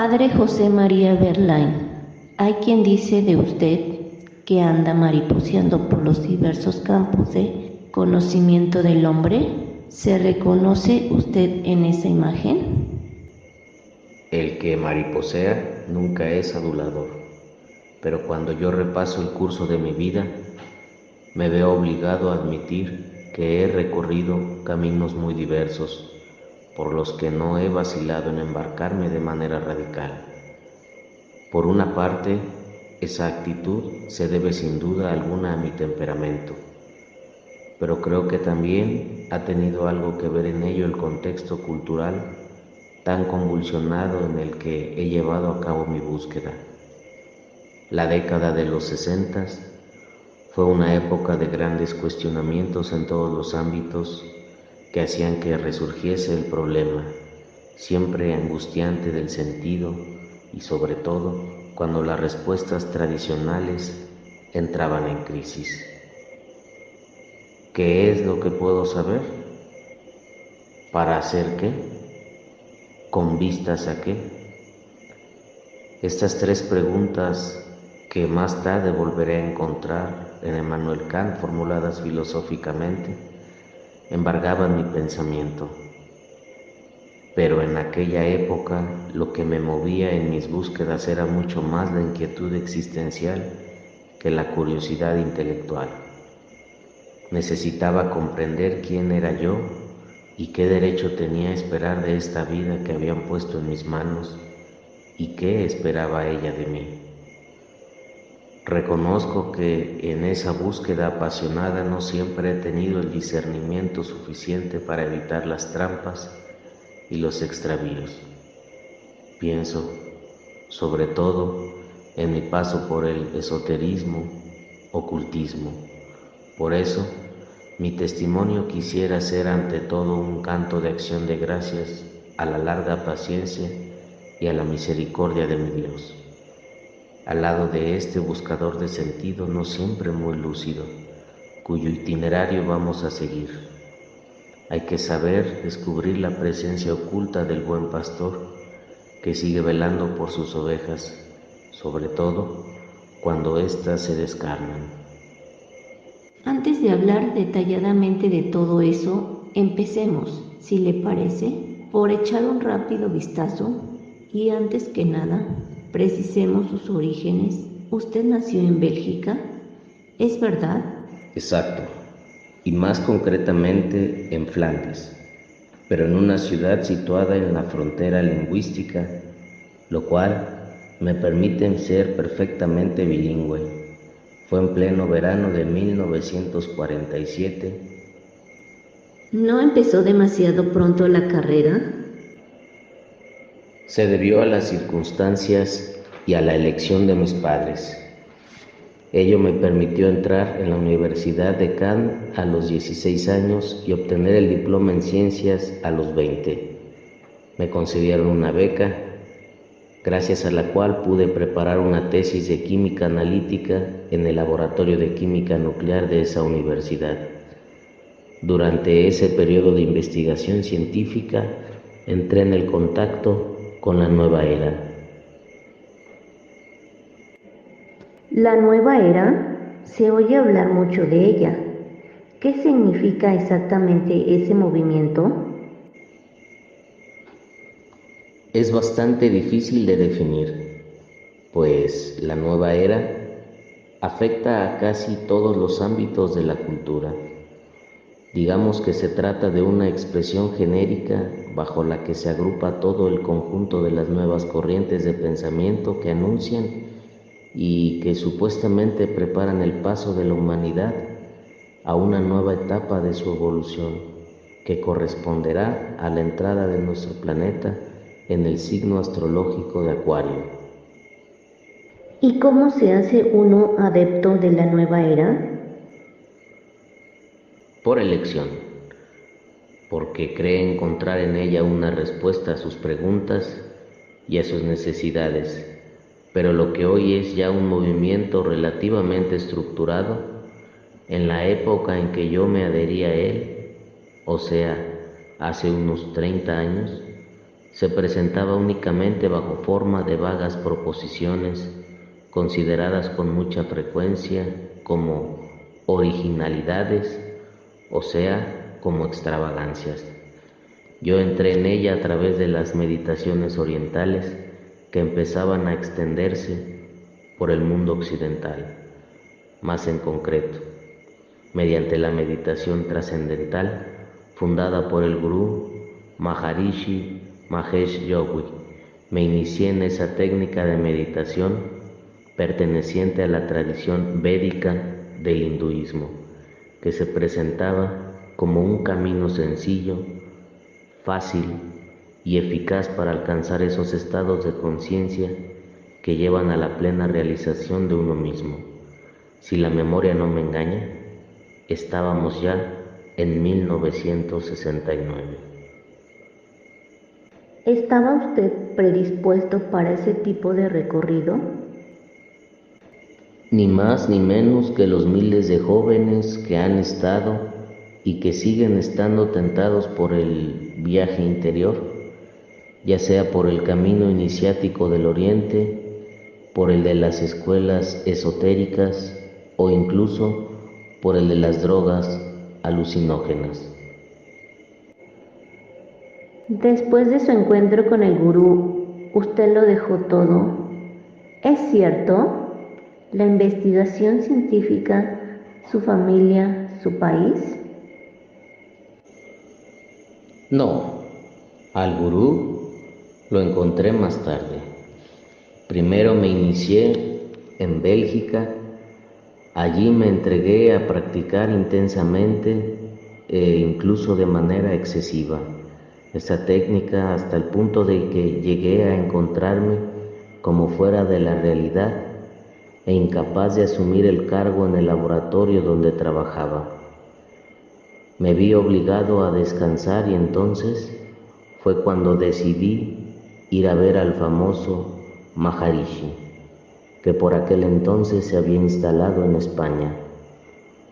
Padre José María Verlaine, hay quien dice de usted que anda mariposeando por los diversos campos de conocimiento del hombre. ¿Se reconoce usted en esa imagen? El que mariposea nunca es adulador, pero cuando yo repaso el curso de mi vida, me veo obligado a admitir que he recorrido caminos muy diversos, por los que no he vacilado en embarcarme de manera radical. Por una parte, esa actitud se debe sin duda alguna a mi temperamento, pero creo que también ha tenido algo que ver en ello el contexto cultural tan convulsionado en el que he llevado a cabo mi búsqueda. La década de los 60 fue una época de grandes cuestionamientos en todos los ámbitos que hacían que resurgiese el problema, siempre angustiante del sentido y sobre todo cuando las respuestas tradicionales entraban en crisis. ¿Qué es lo que puedo saber? ¿Para hacer qué? ¿Con vistas a qué? Estas tres preguntas que más tarde volveré a encontrar en Emmanuel Kant formuladas filosóficamente, embargaban mi pensamiento. Pero en aquella época lo que me movía en mis búsquedas era mucho más la inquietud existencial que la curiosidad intelectual. Necesitaba comprender quién era yo y qué derecho tenía a esperar de esta vida que habían puesto en mis manos y qué esperaba ella de mí. Reconozco que en esa búsqueda apasionada no siempre he tenido el discernimiento suficiente para evitar las trampas y los extravíos. Pienso, sobre todo, en mi paso por el esoterismo, ocultismo. Por eso, mi testimonio quisiera ser ante todo un canto de acción de gracias a la larga paciencia y a la misericordia de mi Dios. Al lado de este buscador de sentido no siempre muy lúcido, cuyo itinerario vamos a seguir. Hay que saber descubrir la presencia oculta del buen pastor que sigue velando por sus ovejas, sobre todo cuando éstas se descarnan. Antes de hablar detalladamente de todo eso, empecemos, si le parece, por echar un rápido vistazo y antes que nada, precisemos sus orígenes. Usted nació en Bélgica, ¿es verdad? Exacto, y más concretamente en Flandes, pero en una ciudad situada en la frontera lingüística, lo cual me permite ser perfectamente bilingüe. Fue en pleno verano de 1947. ¿No empezó demasiado pronto la carrera? Se debió a las circunstancias y a la elección de mis padres. Ello me permitió entrar en la Universidad de Cannes a los 16 años y obtener el diploma en ciencias a los 20. Me concedieron una beca, gracias a la cual pude preparar una tesis de química analítica en el laboratorio de química nuclear de esa universidad. Durante ese periodo de investigación científica, entré en el contacto con la nueva era. La nueva era, se oye hablar mucho de ella. ¿Qué significa exactamente ese movimiento? Es bastante difícil de definir, pues la nueva era afecta a casi todos los ámbitos de la cultura. Digamos que se trata de una expresión genérica bajo la que se agrupa todo el conjunto de las nuevas corrientes de pensamiento que anuncian y que supuestamente preparan el paso de la humanidad a una nueva etapa de su evolución que corresponderá a la entrada de nuestro planeta en el signo astrológico de Acuario. ¿Y cómo se hace uno adepto de la nueva era? Por elección, porque cree encontrar en ella una respuesta a sus preguntas y a sus necesidades, pero lo que hoy es ya un movimiento relativamente estructurado, en la época en que yo me adherí a él, o sea, hace unos 30 años, se presentaba únicamente bajo forma de vagas proposiciones consideradas con mucha frecuencia como originalidades, o sea, como extravagancias. Yo entré en ella a través de las meditaciones orientales que empezaban a extenderse por el mundo occidental, más en concreto, mediante la meditación trascendental fundada por el gurú Maharishi Mahesh Yogi. Me inicié en esa técnica de meditación perteneciente a la tradición védica del hinduismo, que se presentaba como un camino sencillo, fácil y eficaz para alcanzar esos estados de conciencia que llevan a la plena realización de uno mismo. Si la memoria no me engaña, estábamos ya en 1969. ¿Estaba usted predispuesto para ese tipo de recorrido? Ni más ni menos que los miles de jóvenes que han estado y que siguen estando tentados por el viaje interior, ya sea por el camino iniciático del Oriente, por el de las escuelas esotéricas o incluso por el de las drogas alucinógenas. Después de su encuentro con el gurú, ¿usted lo dejó todo? ¿Es cierto? ¿La investigación científica, su familia, su país? No, al gurú lo encontré más tarde. Primero me inicié en Bélgica. Allí me entregué a practicar intensamente e incluso de manera excesiva esa técnica hasta el punto de que llegué a encontrarme como fuera de la realidad e incapaz de asumir el cargo en el laboratorio donde trabajaba. Me vi obligado a descansar y entonces fue cuando decidí ir a ver al famoso Maharishi, que por aquel entonces se había instalado en España.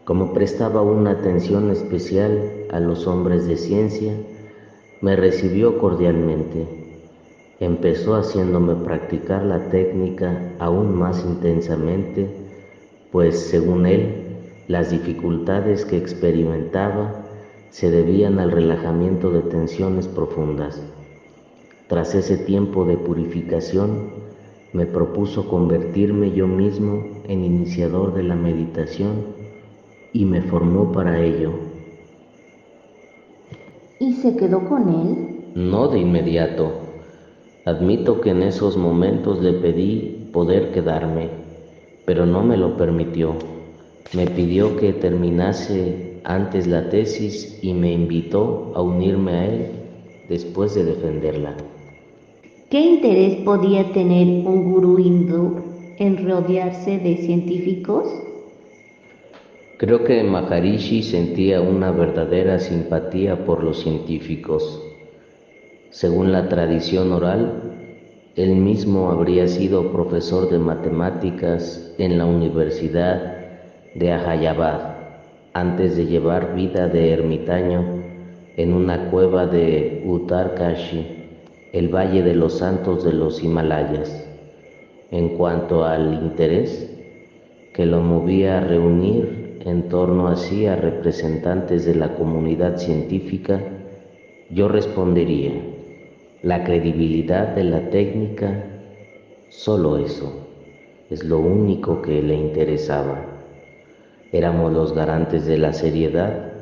Como prestaba una atención especial a los hombres de ciencia, me recibió cordialmente. Empezó haciéndome practicar la técnica aún más intensamente, pues según él, las dificultades que experimentaba se debían al relajamiento de tensiones profundas. Tras ese tiempo de purificación, me propuso convertirme yo mismo en iniciador de la meditación y me formó para ello. ¿Y se quedó con él? No de inmediato. Admito que en esos momentos le pedí poder quedarme, pero no me lo permitió. Me pidió que terminase antes la tesis y me invitó a unirme a él después de defenderla. ¿Qué interés podía tener un gurú hindú en rodearse de científicos? Creo que Maharishi sentía una verdadera simpatía por los científicos. Según la tradición oral, él mismo habría sido profesor de matemáticas en la Universidad de Allahabad antes de llevar vida de ermitaño en una cueva de Uttarkashi, el Valle de los Santos de los Himalayas. En cuanto al interés que lo movía a reunir en torno a sí a representantes de la comunidad científica, yo respondería: la credibilidad de la técnica, solo eso, es lo único que le interesaba. Éramos los garantes de la seriedad,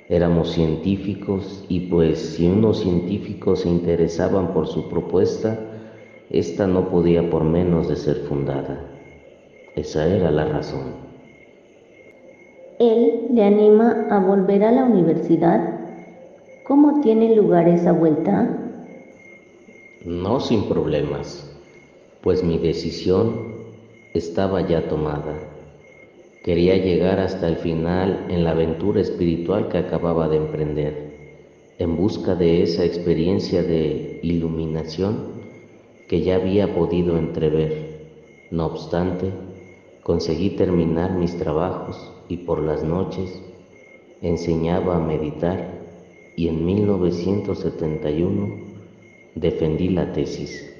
éramos científicos y pues si unos científicos se interesaban por su propuesta, ésta no podía por menos de ser fundada. Esa era la razón. Él le anima a volver a la universidad. ¿Cómo tiene lugar esa vuelta? No sin problemas, pues mi decisión estaba ya tomada. Quería llegar hasta el final en la aventura espiritual que acababa de emprender, en busca de esa experiencia de iluminación que ya había podido entrever. No obstante, conseguí terminar mis trabajos y por las noches enseñaba a meditar y en 1971 defendí la tesis.